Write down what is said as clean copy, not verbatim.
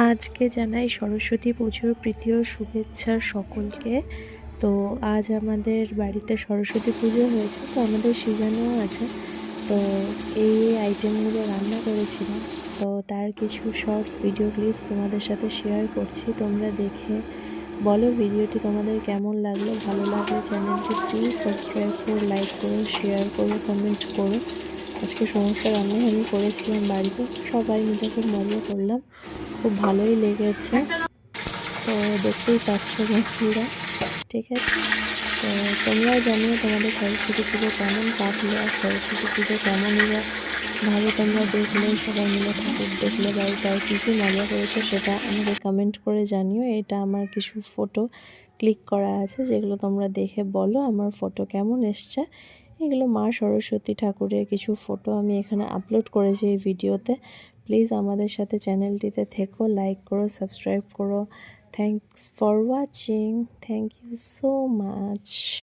আজকে জানাই সরস্বতী পুজোর প্রীতি ও শুভেচ্ছা সকলকে। তো আজ আমাদের বাড়িতে সরস্বতী পুজো হয়েছে, তো আমাদের সিজানও আছে। তো এই আইটেমগুলো রান্না করেছিলাম। তো তার কিছু শর্টস ভিডিও ক্লিপস তোমাদের সাথে শেয়ার করছি, তোমরা দেখে বলো ভিডিওটি তোমাদের কেমন লাগলো। ভালো লাগলে চ্যানেলটি প্লিজ সাবস্ক্রাইব করো, লাইক করো, শেয়ার করো, কমেন্ট করো। আজকে সমস্ত রান্নাই আমি করেছিলাম বাড়িতে, সবাই মিলে খুব মজা করলাম, খুব ভালোই লেগেছে। তো দেখতেই পাচ্ছ বন্ধুরা, ঠিক আছে। তো তোমরাও জানিও তোমাদের সরস্বতী পুজো কেমন কাটলো, আর সরস্বতী পুজো কেমনই বা ভাবে তোমরা দেখলে, সবাই মিলে ঠাকুর দেখলে বাড়িতে আর কী কী মজা করেছো সেটা আমাকে কমেন্ট করে জানিও। এটা আমার কিছু ফটো ক্লিক করা আছে, যেগুলো তোমরা দেখে বলো আমার ফটো কেমন এসছে। এগুলো মা সরস্বতী ঠাকুরের কিছু ফটো আমি এখানে আপলোড করেছি এই ভিডিওতে। প্লিজ আমাদের সাথে চ্যানেলটিতে থেকো, লাইক করো, সাবস্ক্রাইব করো। Thanks for watching. Thank you so much.